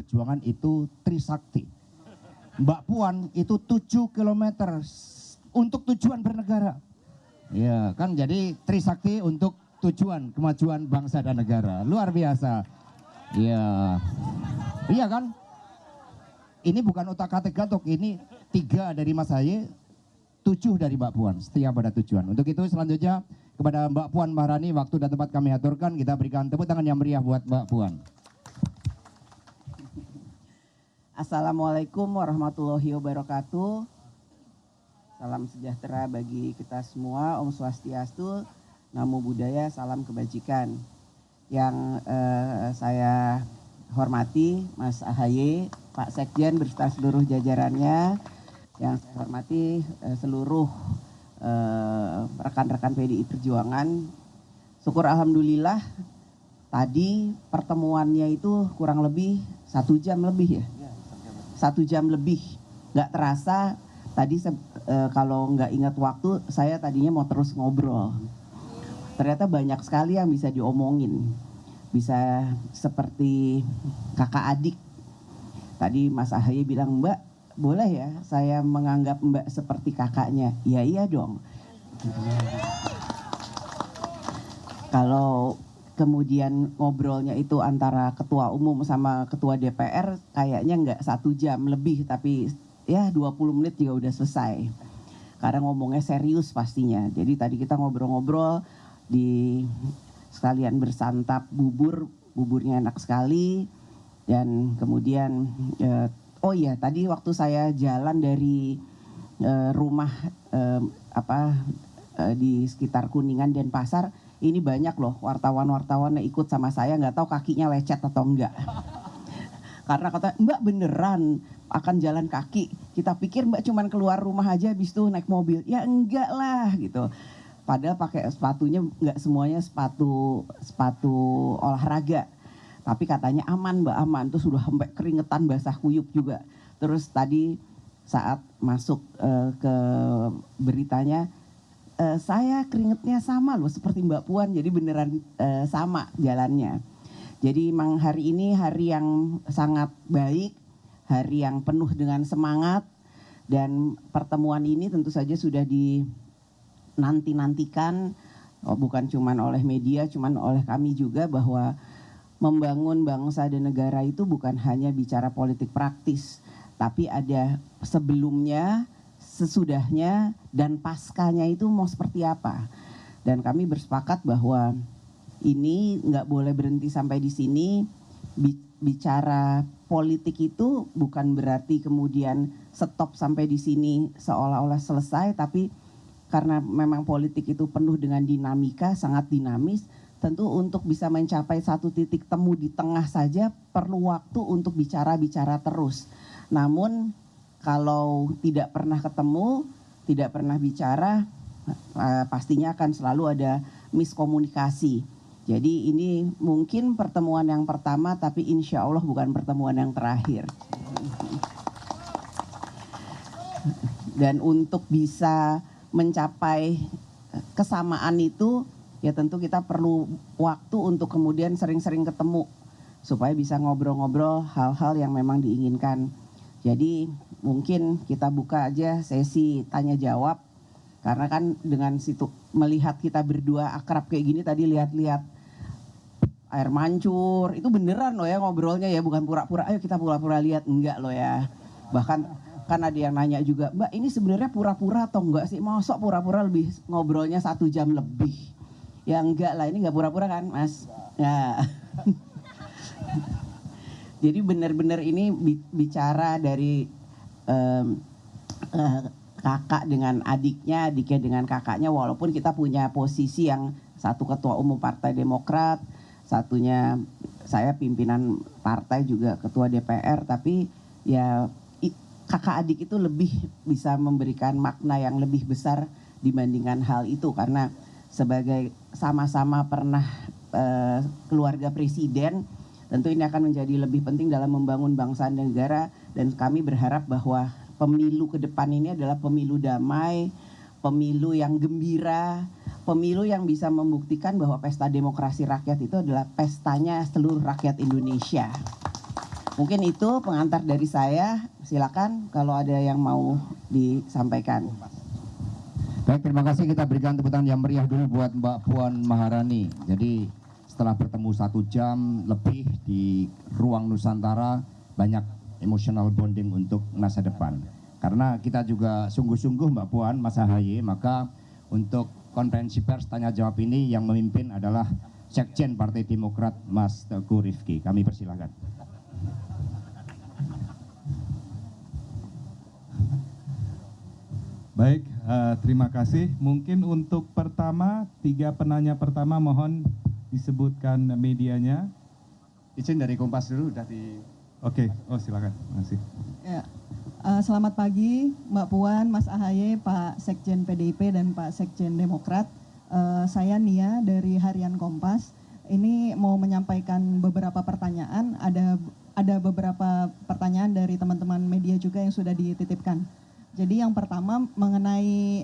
Perjuangan itu Trisakti. Mbak Puan itu 7 kilometer untuk tujuan bernegara. Ya kan, jadi Trisakti untuk tujuan kemajuan bangsa dan negara. Luar biasa. Ya, iya kan? Ini bukan otak-atik gatok, ini 3 dari Mas Haye, 7 dari Mbak Puan, setia pada tujuan. Untuk itu selanjutnya kepada Mbak Puan Maharani, waktu dan tempat kami aturkan, kita berikan tepuk tangan yang meriah buat Mbak Puan. Assalamualaikum warahmatullahi wabarakatuh. Salam sejahtera bagi kita semua, Om Swastiastu, Namo Buddhaya, salam kebajikan. Yang saya hormati Mas Ahaye, Pak Sekjen beserta seluruh jajarannya, yang saya hormati seluruh rekan-rekan PDI Perjuangan. Syukur alhamdulillah tadi pertemuannya itu kurang lebih 1 jam lebih ya. 1 jam lebih, nggak terasa. Tadi kalau nggak ingat waktu, saya tadinya mau terus ngobrol. Ternyata banyak sekali yang bisa diomongin, bisa seperti kakak adik. Tadi Mas Ahaye bilang, Mbak, boleh ya saya menganggap Mbak seperti kakaknya? Ya iya dong. Kalau kemudian ngobrolnya itu antara ketua umum sama ketua DPR, kayaknya nggak 1 jam lebih, tapi ya 20 menit juga udah selesai. Karena ngomongnya serius pastinya. Jadi tadi kita ngobrol-ngobrol, di sekalian bersantap buburnya enak sekali. Dan kemudian oh iya, tadi waktu saya jalan dari rumah di sekitar Kuningan dan Pasar, ini banyak loh wartawan-wartawan yang ikut sama saya, nggak tahu kakinya lecet atau enggak. Karena kata, Mbak beneran akan jalan kaki. Kita pikir Mbak cuman keluar rumah aja habis itu naik mobil. Ya enggak lah gitu. Padahal pakai sepatunya nggak semuanya sepatu olahraga. Tapi katanya aman Mbak, aman. Terus sudah sampai keringetan basah kuyup juga. Terus tadi saat masuk ke beritanya, saya keringetnya sama loh seperti Mbak Puan. Jadi beneran sama jalannya. Jadi memang hari ini hari yang sangat baik, hari yang penuh dengan semangat, dan pertemuan ini tentu saja sudah dinanti-nantikan, bukan cuma oleh media, cuma oleh kami juga, bahwa membangun bangsa dan negara itu bukan hanya bicara politik praktis, tapi ada sebelumnya, sesudahnya, dan paskanya itu mau seperti apa. Dan kami bersepakat bahwa ini nggak boleh berhenti sampai di sini. Bicara politik itu bukan berarti kemudian stop sampai di sini seolah-olah selesai, tapi karena memang politik itu penuh dengan dinamika, sangat dinamis, tentu untuk bisa mencapai satu titik temu di tengah saja perlu waktu untuk bicara-bicara terus. Namun kalau tidak pernah ketemu, tidak pernah bicara, pastinya akan selalu ada miskomunikasi. Jadi ini mungkin pertemuan yang pertama, tapi insya Allah bukan pertemuan yang terakhir. Dan untuk bisa mencapai kesamaan itu, ya tentu kita perlu waktu untuk kemudian sering-sering ketemu, supaya bisa ngobrol-ngobrol hal-hal yang memang diinginkan. Jadi mungkin kita buka aja sesi tanya jawab, karena kan dengan situ melihat kita berdua akrab kayak gini, tadi lihat-lihat air mancur, itu beneran loh ya ngobrolnya ya, bukan pura-pura, ayo kita pura-pura lihat, enggak loh ya. Bahkan kan ada yang nanya juga, Mbak ini sebenarnya pura-pura atau enggak sih, masuk pura-pura lebih ngobrolnya 1 jam lebih. Ya enggak lah, ini enggak pura-pura kan Mas. Ya. Jadi benar-benar ini bicara dari kakak dengan adiknya, adiknya dengan kakaknya, walaupun kita punya posisi yang satu ketua umum Partai Demokrat, satunya saya pimpinan partai juga ketua DPR, tapi ya kakak adik itu lebih bisa memberikan makna yang lebih besar dibandingkan hal itu, karena sebagai sama-sama pernah keluarga presiden, tentu ini akan menjadi lebih penting dalam membangun bangsa dan negara. Dan kami berharap bahwa pemilu ke depan ini adalah pemilu damai, pemilu yang gembira, pemilu yang bisa membuktikan bahwa pesta demokrasi rakyat itu adalah pestanya seluruh rakyat Indonesia. Mungkin itu pengantar dari saya. Silakan kalau ada yang mau disampaikan. Baik, terima kasih. Kita berikan tepuk tangan yang meriah dulu buat Mbak Puan Maharani. Jadi setelah bertemu 1 jam lebih di ruang Nusantara, banyak emotional bonding untuk masa depan. Karena kita juga sungguh-sungguh Mbak Puan, Mas Ahaye, maka untuk konferensi pers tanya jawab ini yang memimpin adalah Sekjen Partai Demokrat Mas Teguh Rifki. Kami persilakan. Baik, terima kasih. Mungkin untuk pertama, 3 penanya pertama mohon disebutkan medianya. Izin dari Kompas dulu, udah di... Oke, oh silakan. Masih. Ya. Selamat pagi Mbak Puan, Mas Ahaye, Pak Sekjen PDIP dan Pak Sekjen Demokrat. Saya Nia dari Harian Kompas. Ini mau menyampaikan beberapa pertanyaan. Ada beberapa pertanyaan dari teman-teman media juga yang sudah dititipkan. Jadi yang pertama mengenai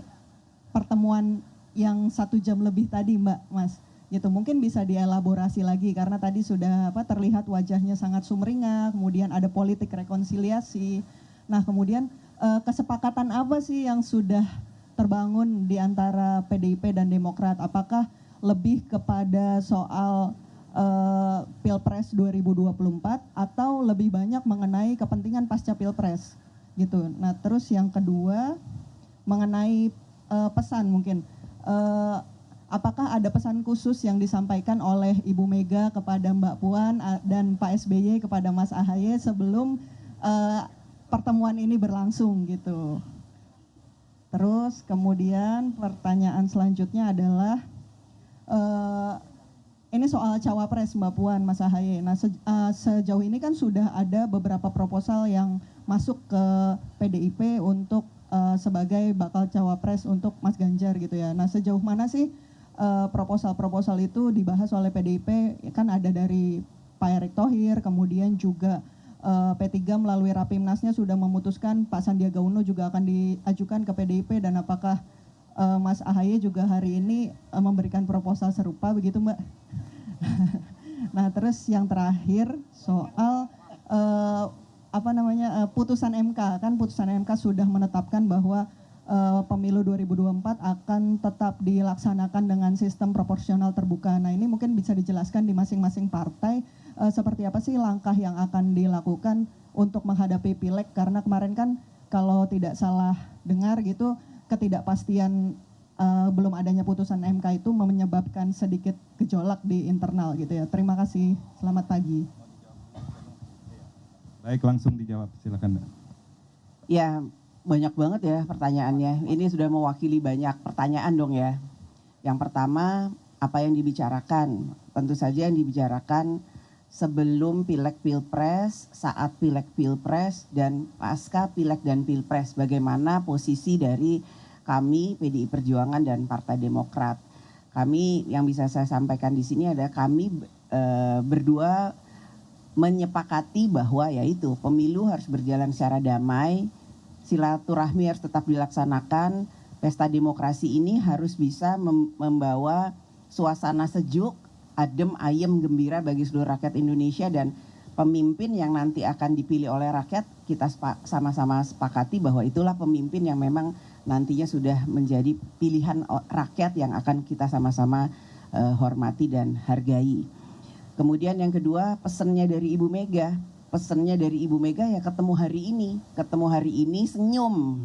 pertemuan yang 1 jam lebih tadi Mbak, Mas. Gitu, mungkin bisa dielaborasi lagi karena tadi sudah terlihat wajahnya sangat sumringah, kemudian ada politik rekonsiliasi. Nah, kemudian kesepakatan apa sih yang sudah terbangun di antara PDIP dan Demokrat? Apakah lebih kepada soal Pilpres 2024 atau lebih banyak mengenai kepentingan pasca Pilpres? Gitu. Nah, terus yang kedua mengenai pesan mungkin. Apakah ada pesan khusus yang disampaikan oleh Ibu Mega kepada Mbak Puan dan Pak SBY kepada Mas Ahaye sebelum pertemuan ini berlangsung gitu. Terus kemudian pertanyaan selanjutnya adalah ini soal cawapres Mbak Puan, Mas Ahaye. Nah sejauh ini kan sudah ada beberapa proposal yang masuk ke PDIP untuk sebagai bakal cawapres untuk Mas Ganjar gitu ya. Nah sejauh mana sih proposal-proposal itu dibahas oleh PDIP? Kan ada dari Pak Erick Thohir, kemudian juga P3 melalui Rapimnasnya sudah memutuskan Pak Sandiaga Uno juga akan diajukan ke PDIP, dan apakah Mas Ahaye juga hari ini memberikan proposal serupa begitu Mbak? Nah terus yang terakhir soal putusan MK. Kan putusan MK sudah menetapkan bahwa pemilu 2024 akan tetap dilaksanakan dengan sistem proporsional terbuka. Nah ini mungkin bisa dijelaskan di masing-masing partai seperti apa sih langkah yang akan dilakukan untuk menghadapi pileg, karena kemarin kan kalau tidak salah dengar gitu ketidakpastian belum adanya putusan MK itu menyebabkan sedikit gejolak di internal gitu ya. Terima kasih, selamat pagi. Baik, langsung dijawab, silakan Mbak. Ya, banyak banget ya pertanyaannya. Ini sudah mewakili banyak pertanyaan dong ya. Yang pertama, apa yang dibicarakan? Tentu saja yang dibicarakan sebelum pileg pilpres, saat pileg pilpres, dan pasca pileg dan pilpres. Bagaimana posisi dari kami PDI Perjuangan dan Partai Demokrat. Kami yang bisa saya sampaikan di sini adalah kami berdua menyepakati bahwa yaitu pemilu harus berjalan secara damai, silaturahmi harus tetap dilaksanakan, pesta demokrasi ini harus bisa membawa suasana sejuk, adem, ayem, gembira bagi seluruh rakyat Indonesia, dan pemimpin yang nanti akan dipilih oleh rakyat kita sama-sama sepakati bahwa itulah pemimpin yang memang nantinya sudah menjadi pilihan rakyat yang akan kita sama-sama hormati dan hargai. Kemudian yang kedua, pesannya dari Ibu Mega. Pesannya dari Ibu Mega ya ketemu hari ini senyum.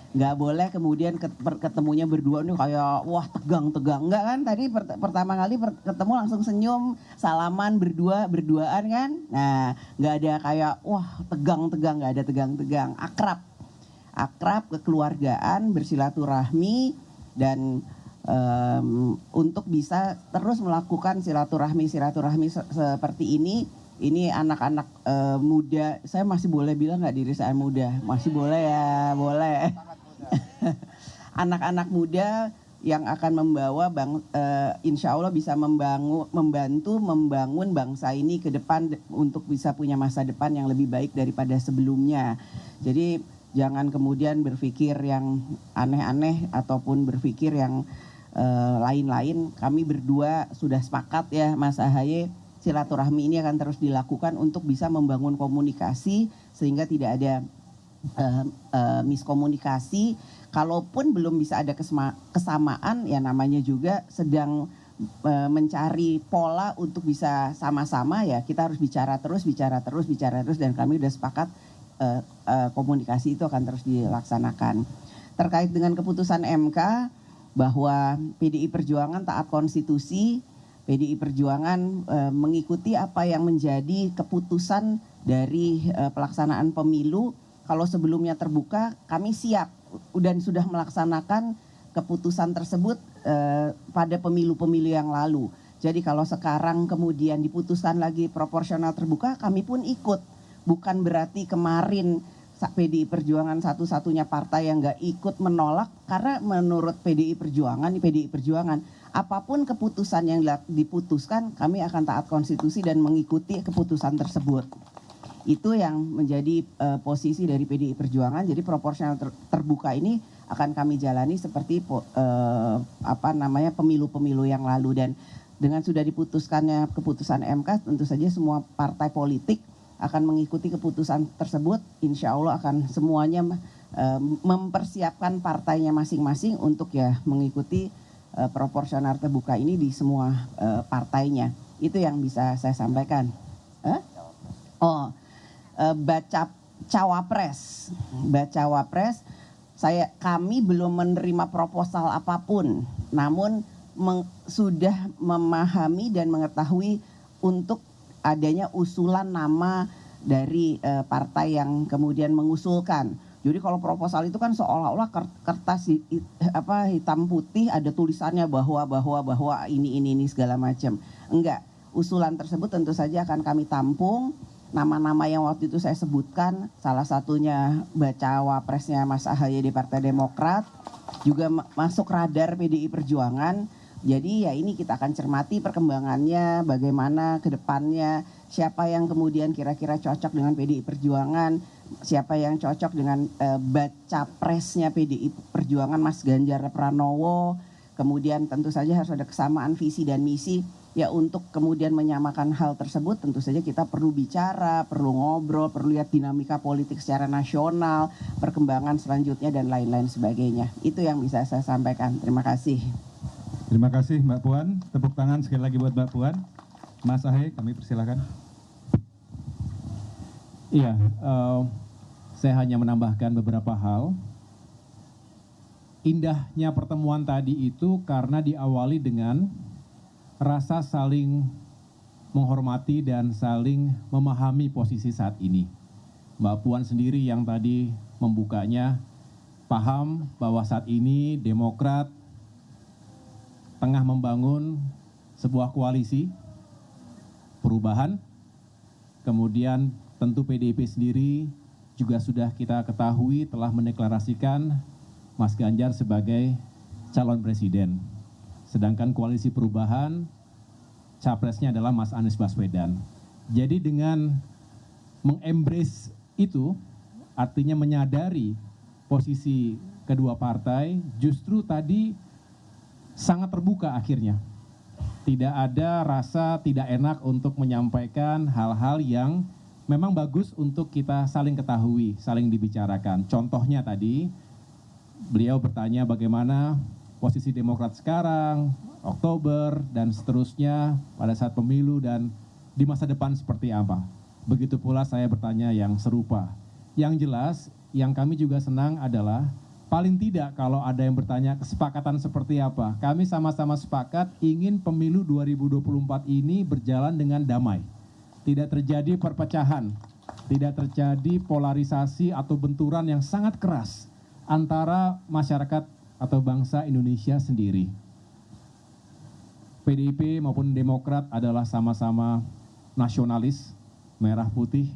Nggak boleh kemudian ketemunya berdua nih kayak wah tegang-tegang. Enggak kan, tadi pertama kali ketemu langsung senyum, salaman berduaan kan. Nah nggak ada kayak wah tegang-tegang, nggak ada tegang-tegang. Akrab, kekeluargaan, bersilaturahmi, dan untuk bisa terus melakukan silaturahmi seperti ini anak-anak muda. Saya masih boleh bilang nggak diri saya muda? Masih boleh ya, boleh. Anak-anak muda yang akan membawa insya Allah bisa membantu membangun bangsa ini ke depan untuk bisa punya masa depan yang lebih baik daripada sebelumnya. Jadi jangan kemudian berpikir yang aneh-aneh ataupun berpikir yang lain-lain. Kami berdua sudah sepakat ya Mas Ahaye, silaturahmi ini akan terus dilakukan untuk bisa membangun komunikasi sehingga tidak ada miskomunikasi. Kalaupun belum bisa ada kesamaan, ya namanya juga sedang mencari pola untuk bisa sama-sama, ya kita harus bicara terus, dan kami sudah sepakat komunikasi itu akan terus dilaksanakan. Terkait dengan keputusan MK bahwa PDI Perjuangan taat konstitusi, PDI Perjuangan mengikuti apa yang menjadi keputusan dari pelaksanaan pemilu. Kalau sebelumnya terbuka, kami siap dan sudah melaksanakan keputusan tersebut pada pemilu-pemilu yang lalu. Jadi kalau sekarang kemudian diputuskan lagi proporsional terbuka, kami pun ikut. Bukan berarti kemarin PDI Perjuangan satu-satunya partai yang nggak ikut menolak, karena menurut PDI Perjuangan, apapun keputusan yang diputuskan, kami akan taat konstitusi dan mengikuti keputusan tersebut. Itu yang menjadi posisi dari PDI Perjuangan. Jadi proporsional terbuka ini akan kami jalani seperti pemilu-pemilu yang lalu, dan dengan sudah diputuskannya keputusan MK, tentu saja semua partai politik akan mengikuti keputusan tersebut. Insya Allah akan semuanya mempersiapkan partainya masing-masing untuk ya mengikuti proporsional terbuka ini di semua partainya. Itu yang bisa saya sampaikan. Baca cawapres, kami belum menerima proposal apapun, namun sudah memahami dan mengetahui untuk adanya usulan nama dari partai yang kemudian mengusulkan. Jadi kalau proposal itu kan seolah-olah kertas hitam putih ada tulisannya bahwa ini segala macam. Enggak, usulan tersebut tentu saja akan kami tampung. Nama-nama yang waktu itu saya sebutkan, salah satunya bacawa presnya Mas AHY di Partai Demokrat, juga masuk radar PDI Perjuangan. Jadi ya ini kita akan cermati perkembangannya, bagaimana ke depannya, siapa yang kemudian kira-kira cocok dengan PDI Perjuangan, siapa yang cocok dengan baca presnya PDI Perjuangan Mas Ganjar Pranowo. Kemudian tentu saja harus ada kesamaan visi dan misi. Ya untuk kemudian menyamakan hal tersebut tentu saja kita perlu bicara, perlu ngobrol, perlu lihat dinamika politik secara nasional, perkembangan selanjutnya dan lain-lain sebagainya. Itu yang bisa saya sampaikan. Terima kasih. Terima kasih Mbak Puan. Tepuk tangan sekali lagi buat Mbak Puan. Mas AHY, kami persilakan. Iya, saya hanya menambahkan beberapa hal. Indahnya pertemuan tadi itu karena diawali dengan rasa saling menghormati dan saling memahami posisi saat ini. Mbak Puan sendiri yang tadi membukanya paham bahwa saat ini Demokrat tengah membangun sebuah koalisi perubahan. Kemudian tentu PDIP sendiri juga sudah kita ketahui telah mendeklarasikan Mas Ganjar sebagai calon presiden. Sedangkan koalisi perubahan, capresnya adalah Mas Anies Baswedan. Jadi dengan mengembrace itu, artinya menyadari posisi kedua partai, justru tadi sangat terbuka akhirnya. Tidak ada rasa tidak enak untuk menyampaikan hal-hal yang memang bagus untuk kita saling ketahui, saling dibicarakan. Contohnya tadi, beliau bertanya bagaimana posisi Demokrat sekarang, Oktober, dan seterusnya pada saat pemilu dan di masa depan seperti apa. Begitu pula saya bertanya yang serupa. Yang jelas, yang kami juga senang adalah paling tidak kalau ada yang bertanya kesepakatan seperti apa. Kami sama-sama sepakat ingin pemilu 2024 ini berjalan dengan damai. Tidak terjadi perpecahan, tidak terjadi polarisasi atau benturan yang sangat keras antara masyarakat atau bangsa Indonesia sendiri. PDIP maupun Demokrat adalah sama-sama nasionalis, merah putih,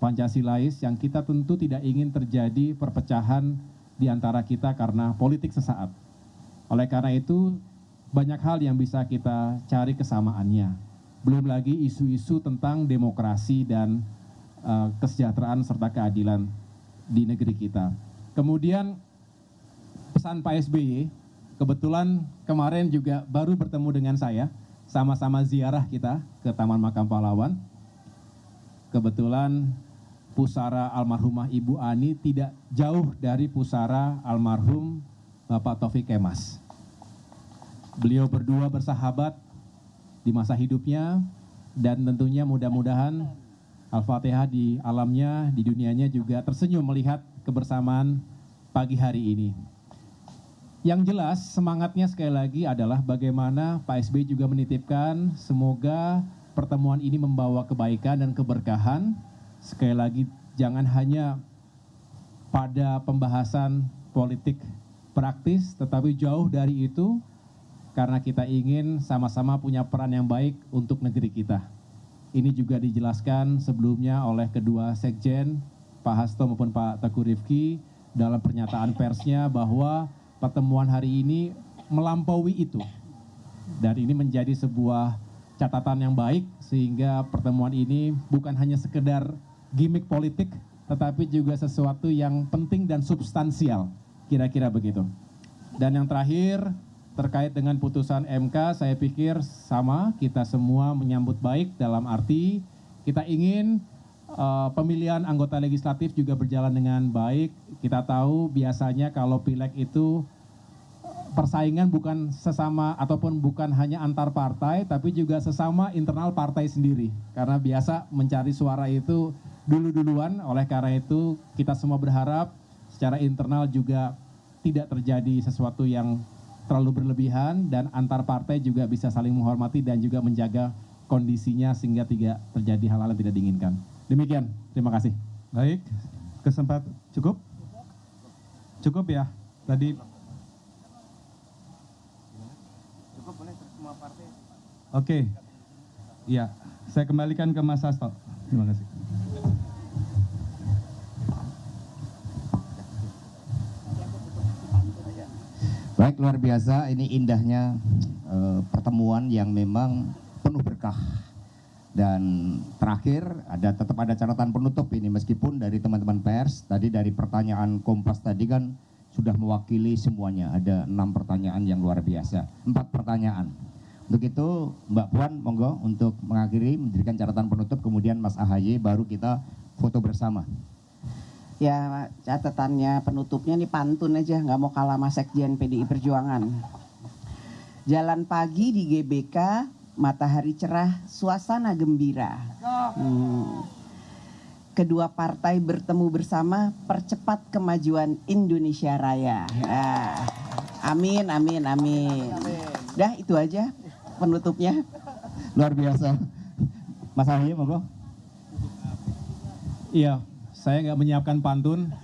Pancasilais yang kita tentu tidak ingin terjadi perpecahan di antara kita karena politik sesaat. Oleh karena itu, banyak hal yang bisa kita cari kesamaannya. Belum lagi isu-isu tentang demokrasi dan kesejahteraan serta keadilan di negeri kita. Kemudian pesan Pak SBY, kebetulan kemarin juga baru bertemu dengan saya sama-sama ziarah kita ke Taman Makam Pahlawan. Kebetulan pusara almarhumah Ibu Ani tidak jauh dari pusara almarhum Bapak Taufik Kemas. Beliau berdua bersahabat di masa hidupnya, dan tentunya mudah-mudahan Al-Fatihah di alamnya, di dunianya juga tersenyum melihat kebersamaan pagi hari ini. Yang jelas semangatnya sekali lagi adalah bagaimana Pak SBY juga menitipkan semoga pertemuan ini membawa kebaikan dan keberkahan. Sekali lagi jangan hanya pada pembahasan politik praktis, tetapi jauh dari itu, karena kita ingin sama-sama punya peran yang baik untuk negeri kita. Ini juga dijelaskan sebelumnya oleh kedua sekjen, Pak Hasto maupun Pak Teguh Rifki, dalam pernyataan persnya bahwa pertemuan hari ini melampaui itu. Dan ini menjadi sebuah catatan yang baik, sehingga pertemuan ini bukan hanya sekedar gimmick politik, tetapi juga sesuatu yang penting dan substansial, kira-kira begitu. Dan yang terakhir, terkait dengan putusan MK, saya pikir sama, kita semua menyambut baik dalam arti kita ingin pemilihan anggota legislatif juga berjalan dengan baik. Kita tahu biasanya kalau pileg itu persaingan bukan sesama ataupun bukan hanya antar partai, tapi juga sesama internal partai sendiri. Karena biasa mencari suara itu dulu-duluan, oleh karena itu kita semua berharap secara internal juga tidak terjadi sesuatu yang terlalu berlebihan, dan antar partai juga bisa saling menghormati dan juga menjaga kondisinya sehingga tidak terjadi hal-hal yang tidak diinginkan. Demikian, terima kasih. Baik, cukup? Cukup ya, tadi. Oke, ya, saya kembalikan ke Mas Hasto. Terima kasih. Baik, luar biasa. Ini indahnya pertemuan yang memang penuh berkah. Dan terakhir tetap ada catatan penutup ini, meskipun dari teman-teman pers tadi dari pertanyaan Kompas tadi kan sudah mewakili semuanya. Ada 6 pertanyaan yang luar biasa, 4 pertanyaan. Untuk itu Mbak Puan monggo untuk mengakhiri, memberikan catatan penutup, kemudian Mas AHY baru kita foto bersama. Ya, catatannya penutupnya nih pantun aja, nggak mau kalah sama Sekjen PDI Perjuangan. Jalan pagi di GBK, matahari cerah, suasana gembira. Kedua partai bertemu bersama, percepat kemajuan Indonesia Raya. Nah, amin, amin, amin. Dah itu aja penutupnya. Luar biasa. Mas AHY monggo. Iya, saya nggak menyiapkan pantun,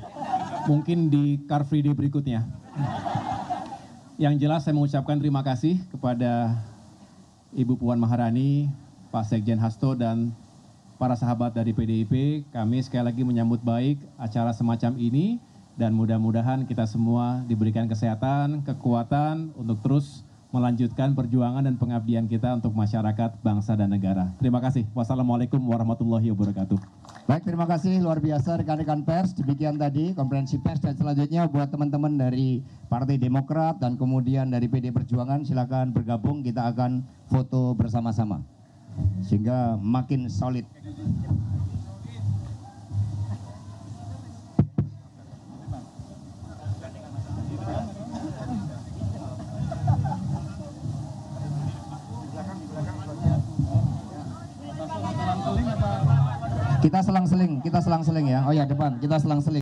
mungkin di Car Free Day berikutnya. Yang jelas saya mengucapkan terima kasih kepada Ibu Puan Maharani, Pak Sekjen Hasto, dan para sahabat dari PDIP. Kami sekali lagi menyambut baik acara semacam ini, dan mudah-mudahan kita semua diberikan kesehatan, kekuatan untuk terus melanjutkan perjuangan dan pengabdian kita untuk masyarakat, bangsa, dan negara. Terima kasih. Wassalamualaikum warahmatullahi wabarakatuh. Baik, terima kasih luar biasa rekan-rekan pers. Demikian tadi konferensi pers, dan selanjutnya buat teman-teman dari Partai Demokrat dan kemudian dari PD Perjuangan, silakan bergabung, kita akan foto bersama-sama sehingga makin solid. Kita selang-seling ya. Oh ya, depan, kita selang-seling.